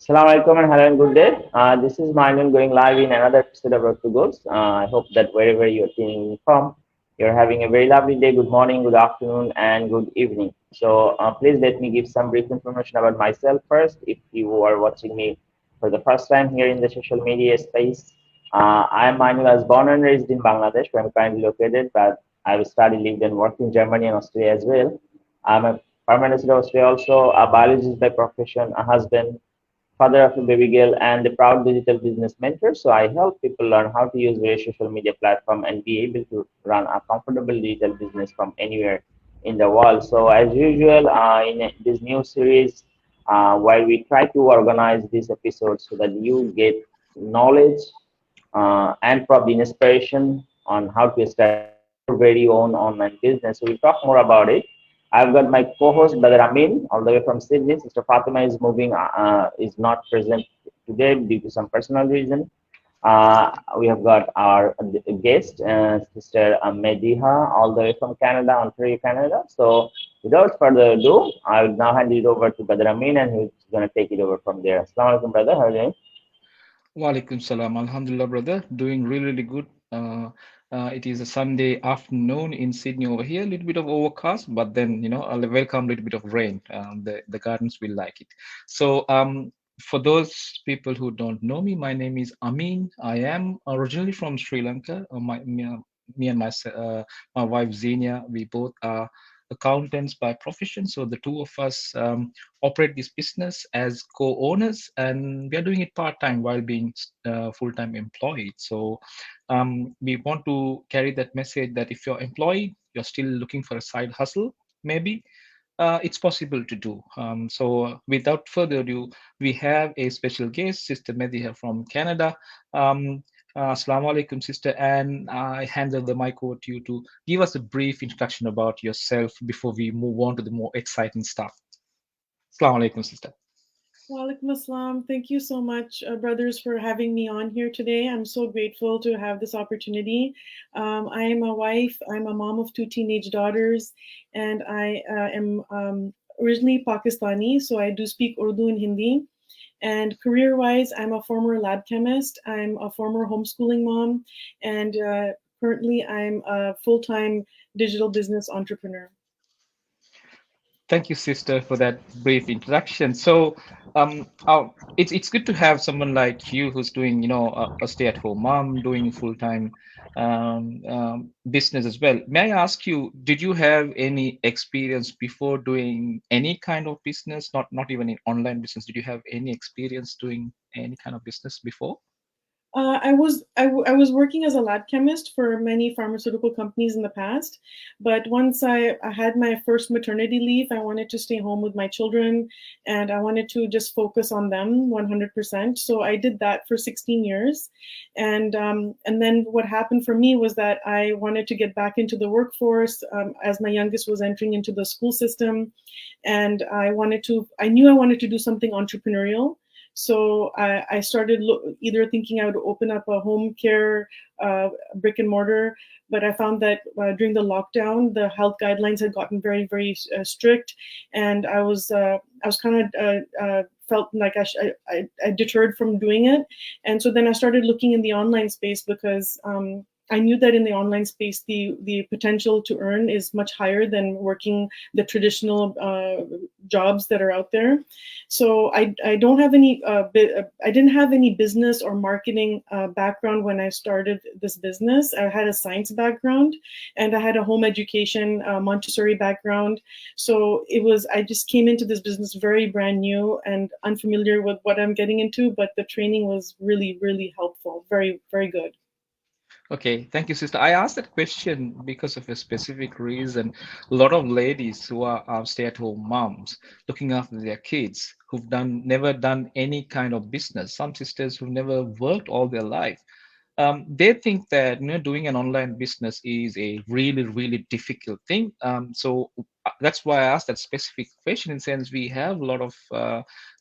Assalamu alaikum and hello and good day. This is Manuel going live in another episode of Road to Goals. I hope that wherever you're tuning in from, you're having a very lovely day. Good morning, good afternoon, and good evening. So please let me give some brief information about myself first. If you are watching me for the first time here in the social media space, I am Manuel. I was born and raised in Bangladesh, where I'm currently located, but I've studied, lived, and worked in Germany and Australia as well. I'm a permanent resident of Australia, also a biologist by profession, a husband, father of a baby girl, and a proud digital business mentor. So I help people learn how to use various social media platform and be able to run a comfortable digital business from anywhere in the world. So as usual, in this new series, where we try to organize these episodes so that you get knowledge and probably inspiration on how to establish your very own online business. So we'll talk more about it. I've got my co-host Brother Amin all the way from Sydney. Sister Fatima is not present today due to some personal reason. We have got our guest, Sister Mediha, all the way from Canada, Ontario, Canada. So without further ado, I will now hand it over to Brother Amin, and he's going to take it over from there. Assalamu alaikum, brother. How are you doing? Walaikum salam. Alhamdulillah, brother. Doing really, really good. It is a Sunday afternoon in Sydney over here. A little bit of overcast, but then I'll welcome a little bit of rain. The gardens will like it. So, for those people who don't know me, my name is Amin. I am originally from Sri Lanka. Me and my wife Xenia, we both are accountants by profession. So the two of us operate this business as co-owners, and we are doing it part-time while being full-time employed. So we want to carry that message that if you're employed, you're still looking for a side hustle, maybe it's possible to do. So without further ado, we have a special guest, Sister Mediha from Canada. Assalamu alaikum, sister, and I hand the mic over to you to give us a brief introduction about yourself before we move on to the more exciting stuff. Assalamu alaikum, sister. Walaikum assalam. Thank you so much, brothers, for having me on here today. I'm so grateful to have this opportunity. I am a wife, I'm a mom of two teenage daughters, and I am originally Pakistani, so I do speak Urdu and Hindi. And career wise, I'm a former lab chemist, I'm a former homeschooling mom, and currently I'm a full time digital business entrepreneur. Thank you, sister, for that brief introduction. So, it's good to have someone like you who's doing, a stay-at-home mom, doing full-time business as well. May I ask you, did you have any experience before doing any kind of business? Not even in online business. Did you have any experience doing any kind of business before? I was working as a lab chemist for many pharmaceutical companies in the past, but once I had my first maternity leave, I wanted to stay home with my children, and I wanted to just focus on them 100%. So I did that for 16 years, and then what happened for me was that I wanted to get back into the workforce as my youngest was entering into the school system, and I knew I wanted to do something entrepreneurial. So I started either thinking I would open up a home care brick and mortar, but I found that during the lockdown, the health guidelines had gotten very, very strict, and I was kind of felt like I deterred from doing it, and so then I started looking in the online space because I knew that in the online space, the potential to earn is much higher than working the traditional jobs that are out there. So I don't have any I didn't have any business or marketing background when I started this business. I had a science background, and I had a home education Montessori background. So I just came into this business very brand new and unfamiliar with what I'm getting into, but the training was really, really helpful. Very, very good. Okay, thank you, sister. I asked that question because of a specific reason. A lot of ladies who are stay-at-home moms looking after their kids who've never done any kind of business. Some sisters who've never worked all their life. They think that doing an online business is a really, really difficult thing. So that's why I asked that specific question. In sense, we have a lot of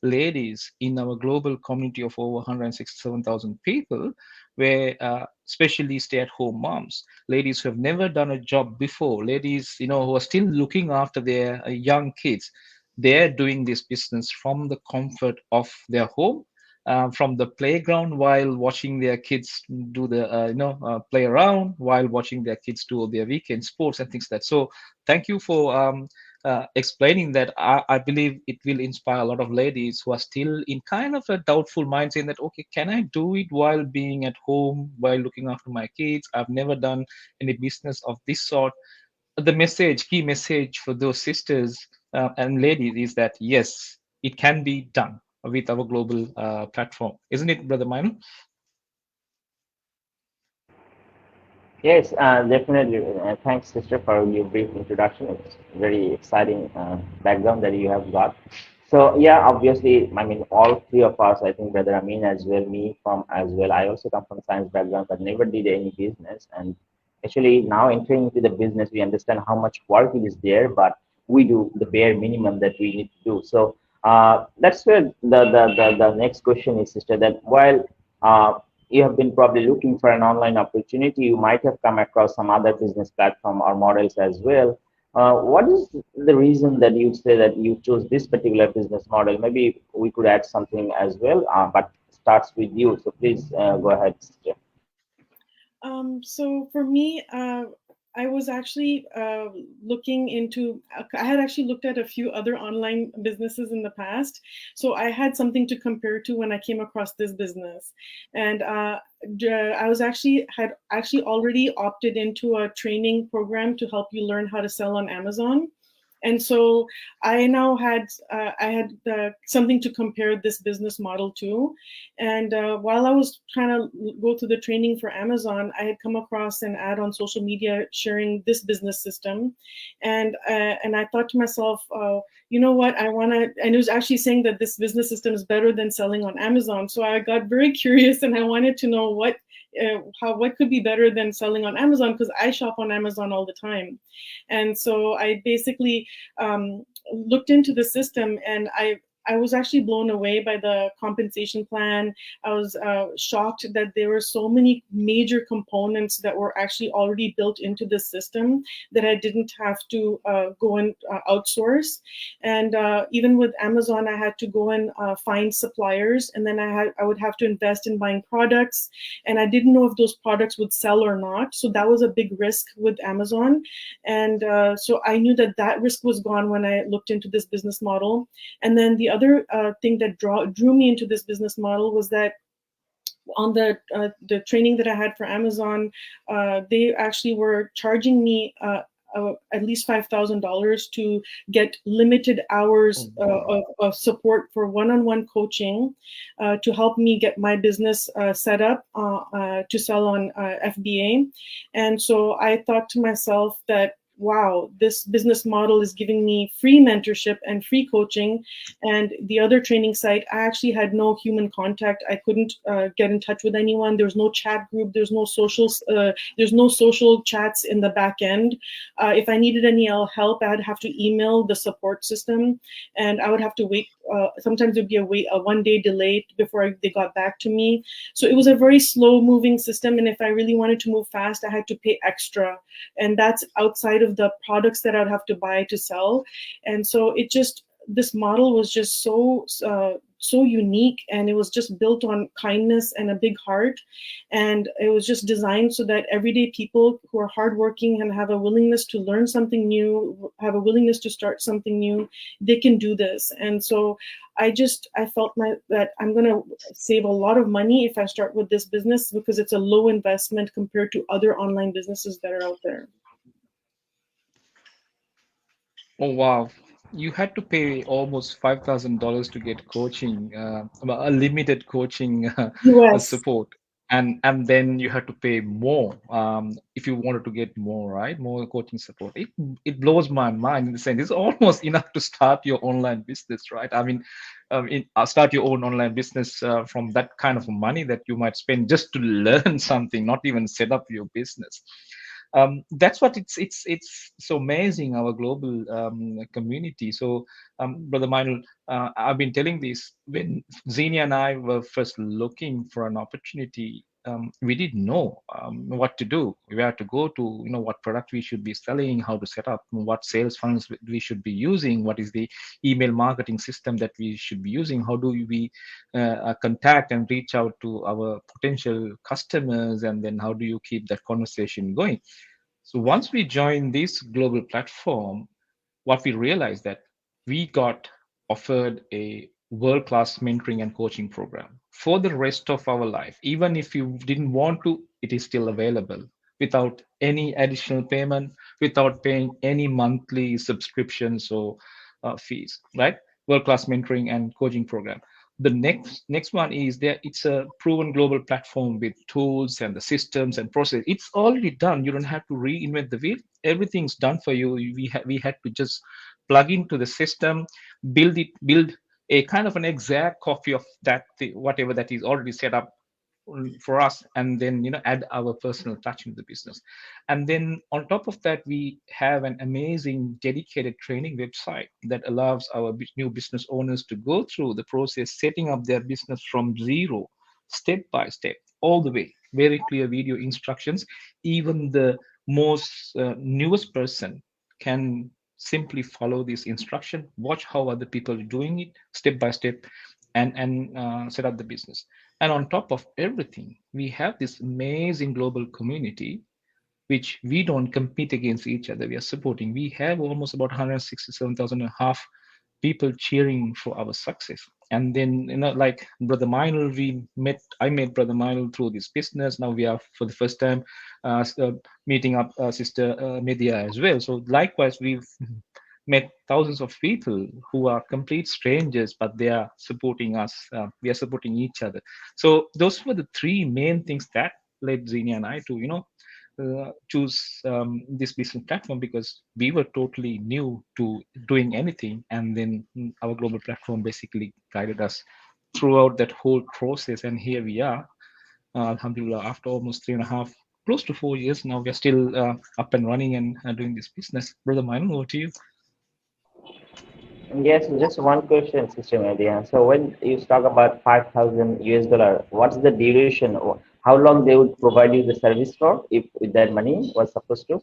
ladies in our global community of over 167,000 people, where especially stay-at-home moms, ladies who have never done a job before, ladies who are still looking after their young kids. they're doing this business from the comfort of their home, from the playground, while watching their kids do the play around, while watching their kids do their weekend sports and things like that. So thank you for explaining that. I believe it will inspire a lot of ladies who are still in kind of a doubtful mind, saying that, okay, can I do it while being at home, while looking after my kids? I've never done any business of this sort. The key message for those sisters and ladies is that yes, it can be done with our global platform, isn't it, Brother Minor? Yes, definitely. Thanks, sister, for your brief introduction. It's very exciting background that you have got. So yeah, obviously, I mean, all three of us, I think Brother Amin as well, me from as well. I also come from science background, but never did any business. And actually, now entering into the business, we understand how much work it is there, but we do the bare minimum that we need to do. So that's where the next question is, sister. That while you have been probably looking for an online opportunity, you might have come across some other business platform or models as well. What is the reason that you say that you chose this particular business model? Maybe we could add something as well, but starts with you. So please go ahead, sister. So for me, I was actually looking into, I had actually looked at a few other online businesses in the past. So I had something to compare to when I came across this business. And I was had actually already opted into a training program to help you learn how to sell on Amazon. And so I now had something to compare this business model to. And while I was trying to go through the training for Amazon, I had come across an ad on social media sharing this business system, and I thought to myself, you know what, I want to. And it was actually saying that this business system is better than selling on Amazon. So I got very curious, and I wanted to know what could be better than selling on Amazon, because I shop on Amazon all the time. And so I basically looked into the system, and I was actually blown away by the compensation plan. I was shocked that there were so many major components that were actually already built into the system that I didn't have to go and outsource. And even with Amazon, I had to go and find suppliers, and then I would have to invest in buying products, and I didn't know if those products would sell or not. So that was a big risk with Amazon. And so I knew that that risk was gone when I looked into this business model. And then the other thing that drew me into this business model was that on the training that I had for Amazon, they actually were charging me at least $5,000 to get limited hours of support for one-on-one coaching to help me get my business set up to sell on FBA. And so I thought to myself that, wow, this business model is giving me free mentorship and free coaching. And the other training site, I actually had no human contact. I couldn't get in touch with anyone. There was no chat group. There's no social chats in the back end. If I needed any help, I'd have to email the support system, and I would have to wait. Sometimes there'd be a 1-day delay before they got back to me. So it was a very slow moving system. And if I really wanted to move fast, I had to pay extra. And that's outside of the products that I'd have to buy to sell. And so this model was just so unique, and it was just built on kindness and a big heart. And it was just designed so that everyday people who are hardworking and have a willingness to learn something new, have a willingness to start something new, they can do this. And so I felt that I'm going to save a lot of money if I start with this business, because it's a low investment compared to other online businesses that are out there. Oh wow. You had to pay almost $5,000 to get coaching, a limited coaching US. support. And then you had to pay more if you wanted to get more, right? More coaching support. It blows my mind in the sense it's almost enough to start your online business, right? I mean, start your own online business from that kind of money that you might spend just to learn something, not even set up your business. That's what it's so amazing, our global community. So Brother Minor, I've been telling this when Zenia and I were first looking for an opportunity. we didn't know what to do, where to go to, what product we should be selling, how to set up, what sales funnels we should be using, what is the email marketing system that we should be using, how do we contact and reach out to our potential customers, and then how do you keep that conversation going. So once we joined this global platform, what we realized that we got offered a world-class mentoring and coaching program for the rest of our life. Even if you didn't want to, it is still available without any additional payment, without paying any monthly subscriptions or fees, right? World-class mentoring and coaching program. The next one is there. It's a proven global platform with tools and the systems and process. It's already done. You don't have to reinvent the wheel. Everything's done for you. We had to just plug into the system, build a kind of an exact copy of that whatever that is already set up for us, and then add our personal touch into the business. And then on top of that, we have an amazing dedicated training website that allows our new business owners to go through the process, setting up their business from zero, step by step, all the way. Very clear video instructions. Even the most newest person can simply follow this instruction, watch how other people are doing it step by step, and set up the business. And on top of everything, we have this amazing global community, which we don't compete against each other. We are supporting. We have almost about 167,000 and a half people cheering for our success. And then, like Brother Minor, I met Brother Minor through this business. Now we are for the first time meeting up Sister Media as well. So likewise, we've met thousands of people who are complete strangers, but they are supporting us. We are supporting each other. So those were the three main things that led Zenia and I to, choose this business platform, because we were totally new to doing anything. And then our global platform basically guided us throughout that whole process. And here we are, Alhamdulillah, after almost 3.5, close to 4 years now, we are still up and running and doing this business. Brother Mine, over to you. Yes, just one question, Sister Media. So when you talk about $5,000, what's the duration, or how long they would provide you the service for, if with that money was supposed to?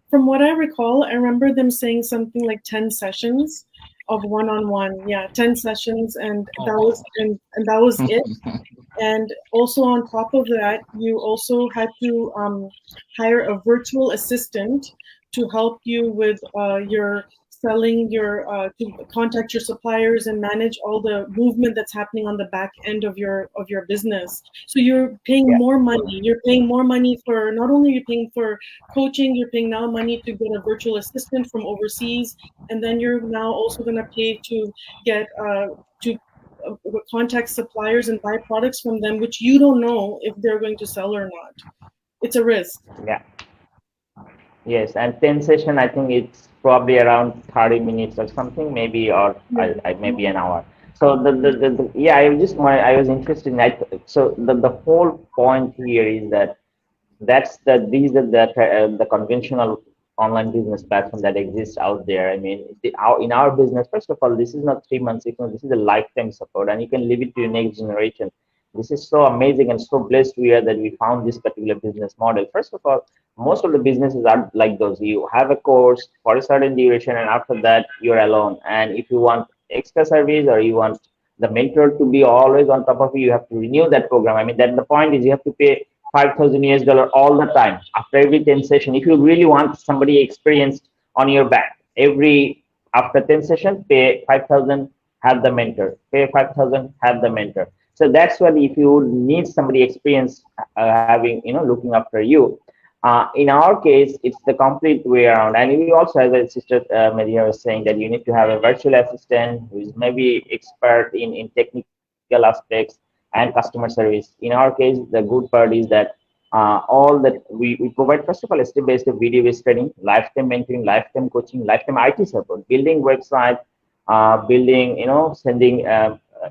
From what I recall, I remember them saying something like 10 sessions of one-on-one. Yeah, 10 sessions, and that was it. And also on top of that, you also had to hire a virtual assistant to help you with your selling, to contact your suppliers and manage all the movement that's happening on the back end of your business. So you're paying more money. You're paying more money for, not only you're paying for coaching, you're paying now money to get a virtual assistant from overseas, and then you're now also going to pay to get to contact suppliers and buy products from them, which you don't know if they're going to sell or not. It's a risk. Yeah. Yes, and 10 session, I think it's probably around 30 minutes or something, maybe, or maybe an hour. So yeah, I was interested in that. So the whole point here is that these are the conventional online business platform that exists out there. I mean, in our business, first of all, this is not 3 months, this is a lifetime support, and you can leave it to your next generation. This is so amazing and so blessed we are that we found this particular business model. First of all, most of the businesses are like those. You have a course for a certain duration, and after that, you're alone. And if you want extra service, or you want the mentor to be always on top of you, you have to renew that program. I mean, then the point is you have to pay $5,000 all the time after every 10 session. If you really want somebody experienced on your back, after 10 sessions, pay 5,000, have the mentor. Pay 5,000, have the mentor. So that's why if you need somebody experienced, looking after you. In our case, it's the complete way around. And we also, as a Sister Maria was saying, that you need to have a virtual assistant who is maybe expert in technical aspects and customer service. In our case, the good part is that all that we provide, first of all, a step-by-step video-based training, lifetime mentoring, lifetime coaching, lifetime IT support, building website, sending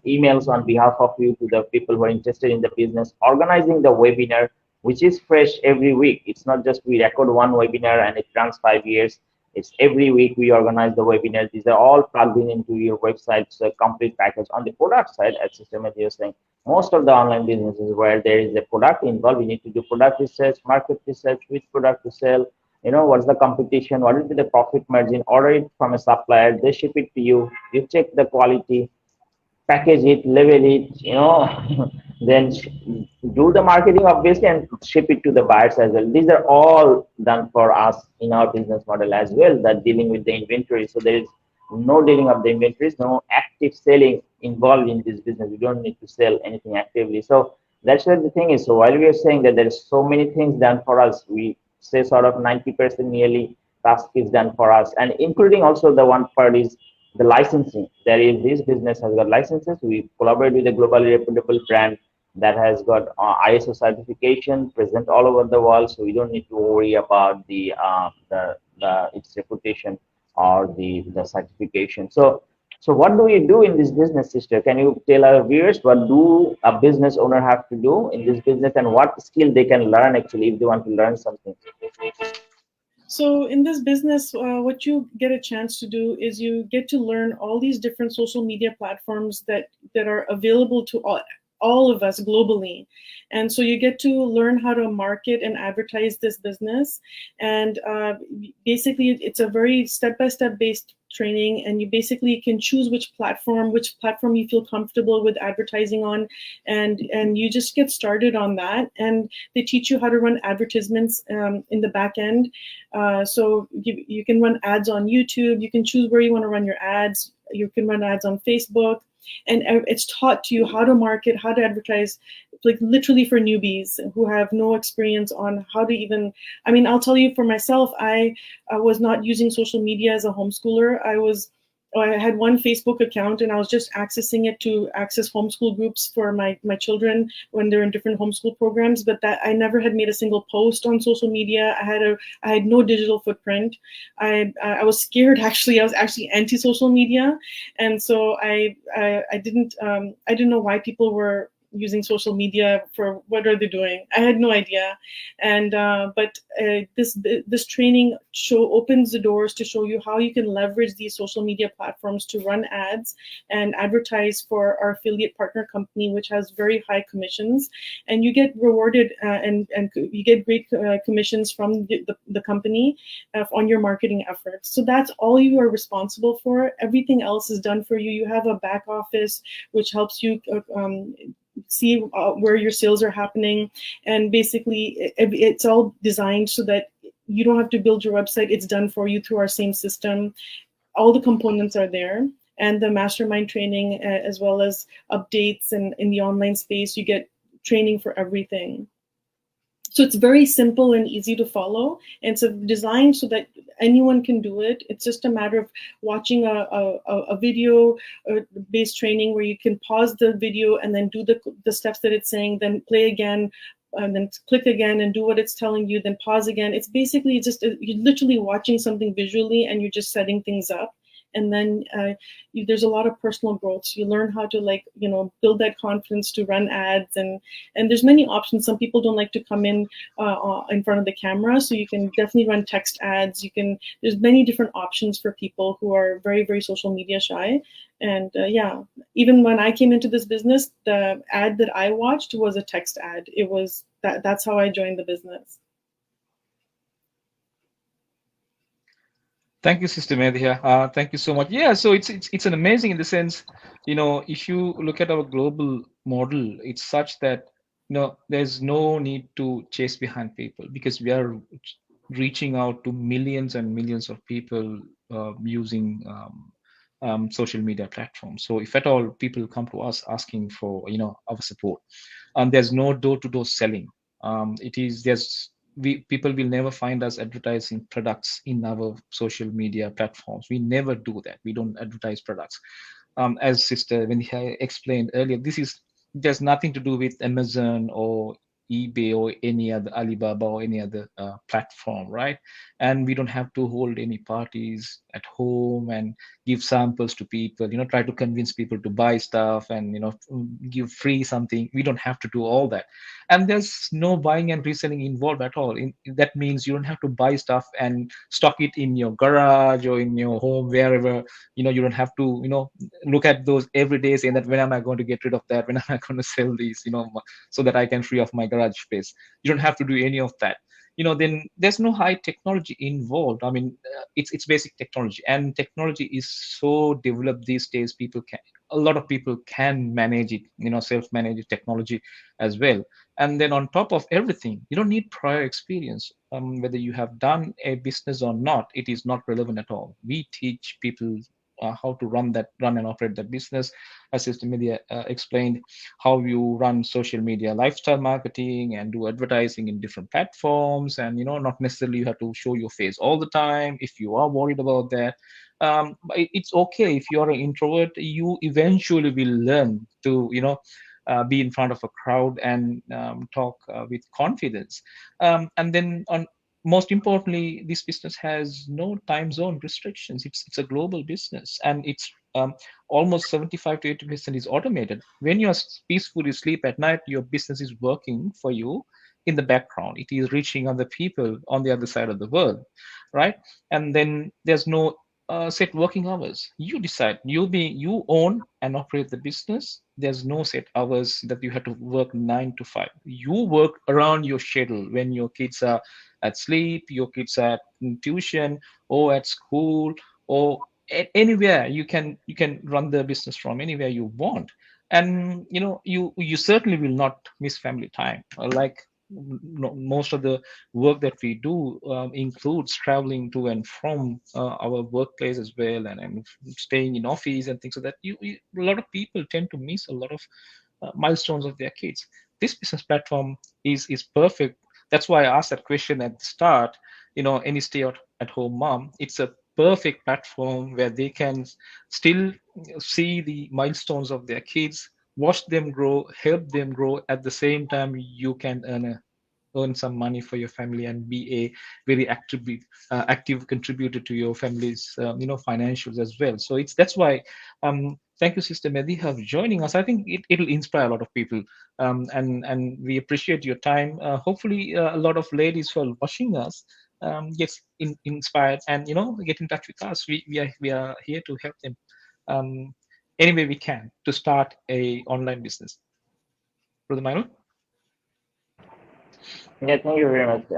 emails on behalf of you to the people who are interested in the business, organizing the webinar, which is fresh every week. It's not just we record one webinar and it runs 5 years. It's every week we organize the webinars. These are all plugged in into your website's complete package. On the product side, as systematically you're saying, most of the online businesses where there is a product involved, you need to do product research, market research, which product to sell, what's the competition, what will be the profit margin, order it from a supplier, they ship it to you, you check the quality, package it, label it, then do the marketing obviously and ship it to the buyers as well. These are all done for us in our business model as well, that dealing with the inventory. So there is no dealing of the inventories, no active selling involved in this business. We don't need to sell anything actively. So that's what the thing is. So while we are saying that there is so many things done for us, we say sort of 90% nearly task is done for us, and including also the one part is the licensing. There is this business has got licenses. We collaborate with a globally reputable brand that has got ISO certification present all over the world, so we don't need to worry about the its reputation or the certification. So what do we do in this business, sister? Can you tell our viewers what do a business owner have to do in this business and what skill they can learn actually if they want to learn something? So in this business, what you get a chance to do is you get to learn all these different social media platforms that are available to all of us globally. And so you get to learn how to market and advertise this business. And basically, it's a very step-by-step based training, and you basically can choose which platform you feel comfortable with advertising on, and you just get started on that. And they teach you how to run advertisements in the back end. So you can run ads on YouTube. You can choose where you want to run your ads. You can run ads on Facebook. And it's taught to you how to market, how to advertise, like literally for newbies who have no experience on how to even, I mean, I'll tell you for myself, I was not using social media as a homeschooler. I had one Facebook account and I was just accessing it to access homeschool groups for my children when they're in different homeschool programs, but that I never had made a single post on social media. I had no digital footprint. I was scared actually. I was actually anti-social media. And so I didn't know why people were using social media for what are they doing. I had no idea. And but this training opens the doors to show you how you can leverage these social media platforms to run ads and advertise for our affiliate partner company, which has very high commissions, and you get rewarded and you get great commissions from the company on your marketing efforts. So that's all you are responsible for. Everything else is done for you. You have a back office which helps you see where your sales are happening, and basically it's all designed so that you don't have to build your website. It's done for you through our same system. All the components are there, and the mastermind training as well as updates, and in the online space you get training for everything. So it's very simple and easy to follow, and it's designed so that anyone can do it. It's just a matter of watching a video based training where you can pause the video and then do the steps that it's saying, then play again, and then click again and do what it's telling you, then pause again. It's basically just you're literally watching something visually and you're just setting things up. And then there's a lot of personal growth. So you learn how to build that confidence to run ads, and there's many options. Some people don't like to come in front of the camera, so you can definitely run text ads. There's many different options for people who are very, very social media shy. And yeah, even when I came into this business, the ad that I watched was a text ad. It was that's how I joined the business. Thank you, Sister Medhia. Thank you so much. Yeah, so it's an amazing in the sense, if you look at our global model, it's such that there's no need to chase behind people, because we are reaching out to millions and millions of people using social media platforms. So if at all people come to us asking for our support, and there's no door-to-door selling. People will never find us advertising products in our social media platforms. We never do that. We don't advertise products. As Sister Vendhya explained earlier, there's nothing to do with Amazon or eBay or any other Alibaba or any other platform, right? And we don't have to hold any parties at home and give samples to people, try to convince people to buy stuff and, give free something. We don't have to do all that. And there's no buying and reselling involved at all. That means you don't have to buy stuff and stock it in your garage or in your home, wherever. You don't have to, look at those every day, saying that when am I going to get rid of that? When am I going to sell these? So that I can free up my garage space. You don't have to do any of that. Then there's no high technology involved. I mean, it's basic technology, and technology is so developed these days. A lot of people can manage it, self-manage technology as well. And then on top of everything, you don't need prior experience. Whether you have done a business or not, it is not relevant at all. We teach people how to run and operate that business. As Sister Media explained, how you run social media lifestyle marketing and do advertising in different platforms. And not necessarily you have to show your face all the time if you are worried about that. But it's okay if you're an introvert. You eventually will learn to be in front of a crowd and talk with confidence. And then on most importantly, this business has no time zone restrictions. It's a global business, and it's almost 75 to 80% is automated. When you peacefully sleep at night, your business is working for you in the background. It is reaching other people on the other side of the world, right? And then there's no set working hours. You decide. You own and operate the business. There's no set hours that you have to work 9 to 5. You work around your schedule. When your kids are at sleep, your kids are at tuition or at school or anywhere, you can run the business from anywhere you want. And you certainly will not miss family time. Like most of the work that we do includes traveling to and from our workplace as well, and staying in office and things like that. A lot of people tend to miss a lot of milestones of their kids. This business platform is perfect. That's why I asked that question at the start. Any at home mom, it's a perfect platform where they can still see the milestones of their kids, watch them grow, help them grow. At the same time, you can earn some money for your family and be a very active contributor to your family's financials as well. So that's why thank you, Sister Mediha, for joining us. I think it'll inspire a lot of people, and we appreciate your time. Hopefully a lot of ladies who are watching us get inspired and get in touch with us. We are here to help them any way we can to start a online business. Brother Minor? Yeah, thank you very much,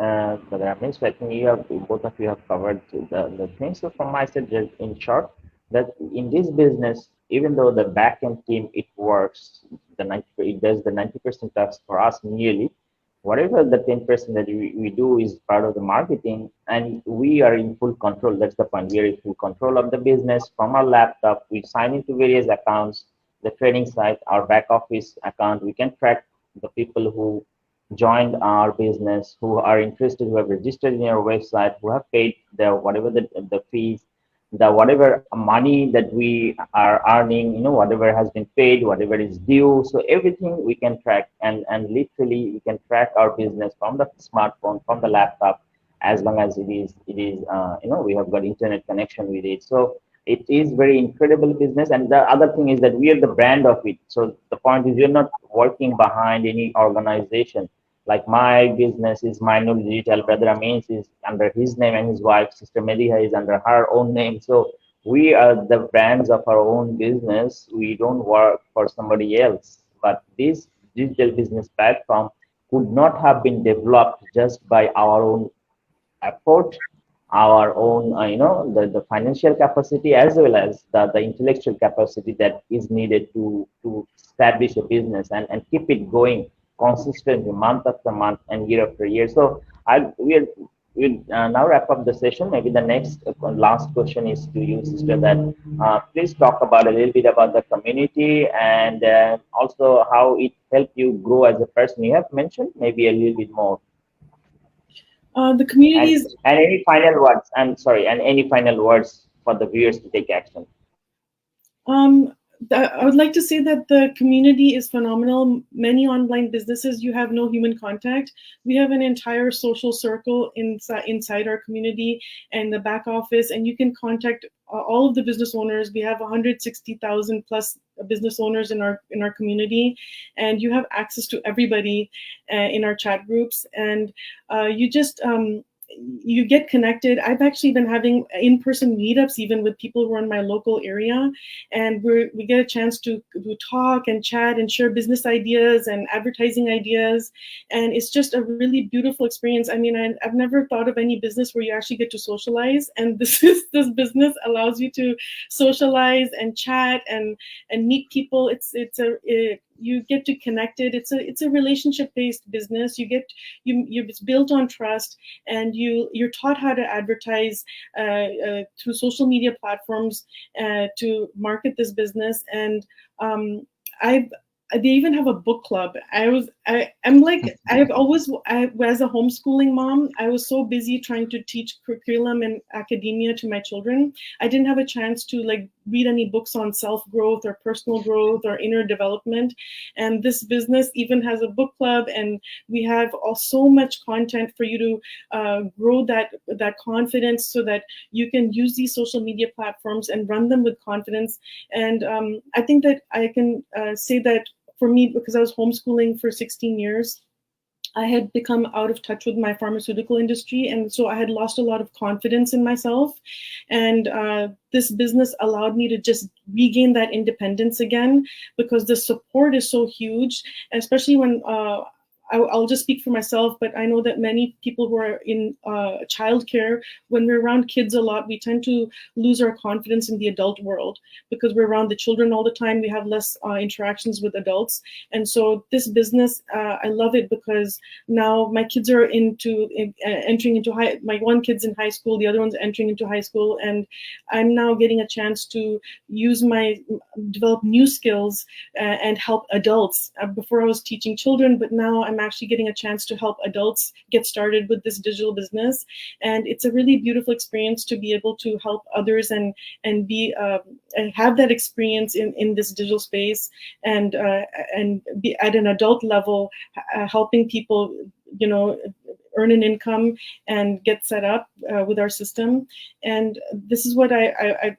Brother Amin. So I think both of you have covered the things. So from my side, just in short, that in this business, even though the back end team it works, it does the 90% tasks for us nearly. Whatever the 10% that we do is part of the marketing, and we are in full control. That's the point. We are in full control of the business from our laptop. We sign into various accounts, the trading site, our back office account. We can track the people who joined our business, who are interested, who have registered in our website, who have paid whatever the fees, the whatever money that we are earning, whatever has been paid, whatever is due. So everything we can track, and literally we can track our business from the smartphone, from the laptop, as long as we have got internet connection with it. So it is very incredible business. And the other thing is that we are the brand of it. So the point is, you're not working behind any organization. Like my business is 𝒦𝐻𝐻 Digital. Brother Amin is under his name, and his wife, Sister Mediha, is under her own name. So we are the brands of our own business. We don't work for somebody else. But this digital business platform could not have been developed just by our own effort, our own, the financial capacity, as well as the intellectual capacity that is needed to establish a business and keep it going consistently month after month and year after year. So we'll now wrap up the session. Maybe the next last question is to you, Sister, that please talk about a little bit about the community, and also how it helped you grow as a person. You have mentioned maybe a little bit more. The communities. And any final words? I'm sorry, and any final words for the viewers to take action? I would like to say that the community is phenomenal. Many online businesses, you have no human contact. We have an entire social circle inside our community and the back office, and you can contact all of the business owners. We have 160,000 plus business owners in our community, and you have access to everybody in our chat groups, and you just you get connected. I've actually been having in-person meetups even with people who are in my local area, and we get a chance to talk and chat and share business ideas and advertising ideas, and it's just a really beautiful experience. I mean, I've never thought of any business where you actually get to socialize, and this business allows you to socialize and chat and meet people. You get to connect it. It's a relationship based business. It's built on trust, and you're taught how to advertise through social media platforms to market this business. And I've they even have a book club. I'm like, I've always, as a homeschooling mom, I was so busy trying to teach curriculum and academia to my children. I didn't have a chance to like read any books on self-growth or personal growth or inner development. And this business even has a book club, and we have so much content for you to grow that confidence, so that you can use these social media platforms and run them with confidence. And I think that I can say that for me, because I was homeschooling for 16 years, I had become out of touch with my pharmaceutical industry, and so I had lost a lot of confidence in myself. And this business allowed me to just regain that independence again, because the support is so huge, especially when I'll just speak for myself, but I know that many people who are in childcare, when we're around kids a lot, we tend to lose our confidence in the adult world because we're around the children all the time. We have less interactions with adults. And so this business, I love it because now my kids are entering into high, my one kid's in high school, the other one's entering into high school, and I'm now getting a chance to develop new skills and help adults. Before I was teaching children, but now I'm actually getting a chance to help adults get started with this digital business. And it's a really beautiful experience to be able to help others and have that experience in this digital space, and be at an adult level, helping people, earn an income and get set up with our system. And this is what I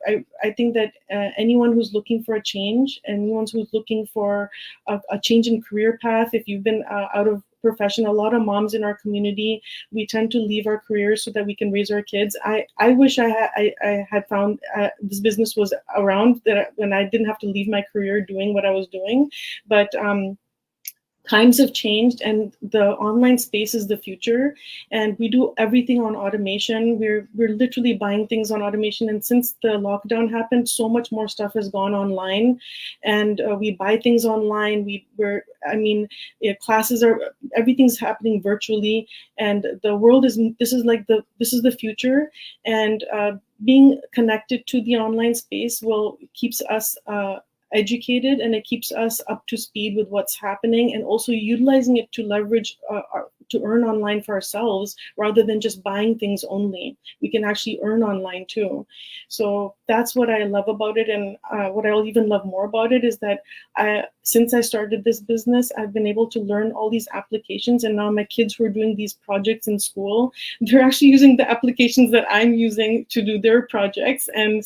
think that anyone who's looking for a change, anyone who's looking for a change in career path, if you've been out of profession, a lot of moms in our community, we tend to leave our careers so that we can raise our kids. I wish I had found this business was around, when I didn't have to leave my career doing what I was doing. But times have changed, and the online space is the future, and we do everything on automation. We're literally buying things on automation, and since the lockdown happened, so much more stuff has gone online, and we buy things online. Classes everything's happening virtually, and the world this is the future. And being connected to the online space keeps us educated, and it keeps us up to speed with what's happening, and also utilizing it to leverage to earn online for ourselves, rather than just buying things only. We can actually earn online too. So that's what I love about it. And what I'll even love more about it is that since I started this business, I've been able to learn all these applications, and now my kids who are doing these projects in school, they're actually using the applications that I'm using to do their projects, and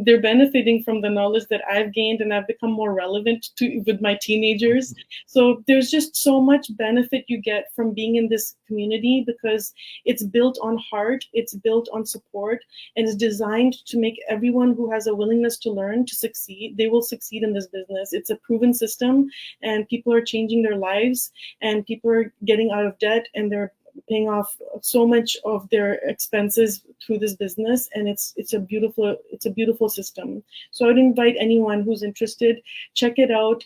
they're benefiting from the knowledge that I've gained, and I've become more relevant with my teenagers. So there's just so much benefit you get from being in this community, because it's built on heart, it's built on support, and it's designed to make everyone who has a willingness to learn to succeed. They will succeed in this business. It's a proven system, and people are changing their lives, and people are getting out of debt, and they're paying off so much of their expenses through this business. And it's a beautiful system. So I'd invite anyone who's interested, check it out.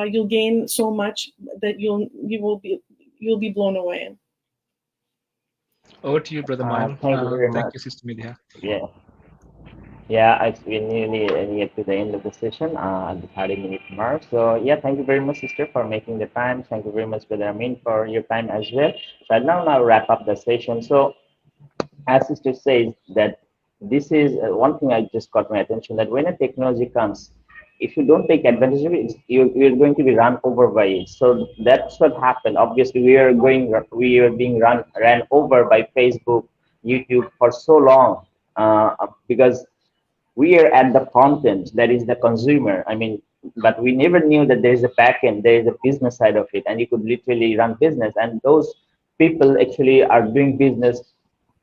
You'll gain so much that you'll be blown away. Over to you, Brother Mayan. Thank you very Thank much. you, Sister Medha. Yeah, we're nearly near to the end of the session, at the 30-minute mark. So yeah, thank you very much, sister, for making the time. Thank you very much, Brother Amin, for your time as well. So I'll now wrap up the session. So as sister says, that this is one thing I just got my attention, that when a technology comes, if you don't take advantage of it, you're going to be run over by it. So that's what happened. Obviously, we are being ran over by Facebook, YouTube for so long, because we are at the front end, that is the consumer. I mean, but we never knew that there is a back end, there is a business side of it, and you could literally run business. And those people actually are doing business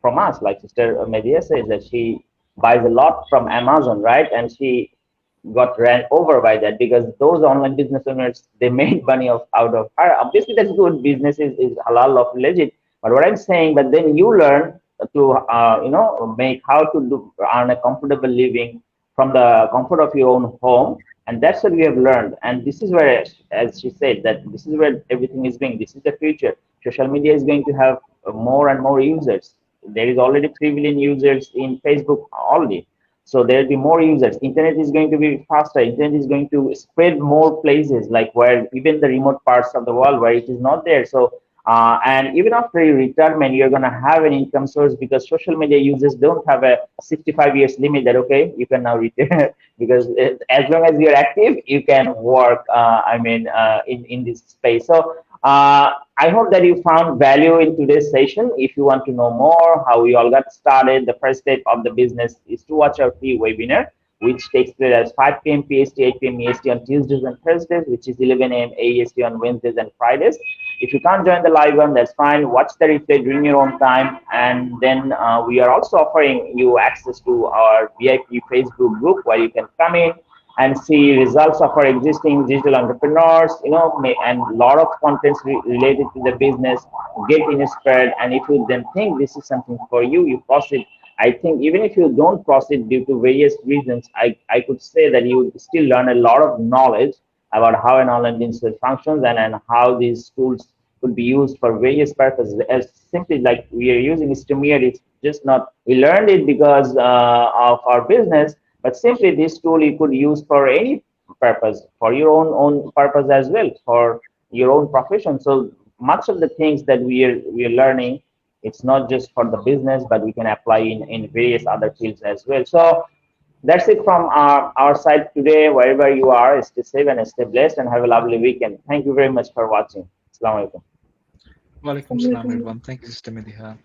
from us. Like Sister Media says that she buys a lot from Amazon, right? And she got ran over by that because those online business owners, they made money out of her. Obviously, that's good. Business is halal, lawful, legit. But what I'm saying, but then you learn to make how to earn a comfortable living from the comfort of your own home, and that's what we have learned. And this is where, as she said, that this is where everything is going. This is the future. Social media is going to have more and more users. There is already 3 billion users in Facebook already, so there'll be more users. Internet is going to be faster. Internet is going to spread more places, like where even the remote parts of the world where it is not there. So and even after your retirement, you're going to have an income source, because social media users don't have a 65 years limit that, okay, you can now retire, because as long as you're active, you can work, in this space. So I hope that you found value in today's session. If you want to know more how we all got started, the first step of the business is to watch our free webinar, which takes place at 5 p.m. PST, 8 p.m. EST on Tuesdays and Thursdays, which is 11 a.m. AEST on Wednesdays and Fridays. If you can't join the live one, that's fine. Watch the replay during your own time. And then we are also offering you access to our VIP Facebook group, where you can come in and see results of our existing digital entrepreneurs, and a lot of contents related to the business, get inspired. And if you then think this is something for you, you proceed. I think even if you don't proceed due to various reasons, I could say that you still learn a lot of knowledge about how an online business functions, and how these tools could be used for various purposes. As simply like we are using 𝒕𝒊𝒏𝒅, it's just not, we learned it because of our business, but simply this tool you could use for any purpose, for your own purpose as well, for your own profession. So much of the things that we are learning, it's not just for the business, but we can apply in various other fields as well. So that's it from our side today. Wherever you are, stay safe and stay blessed, and have a lovely weekend. Thank you very much for watching. Assalamu alaikum. Walaikum salam, everyone. Thank you, Sister Mediha.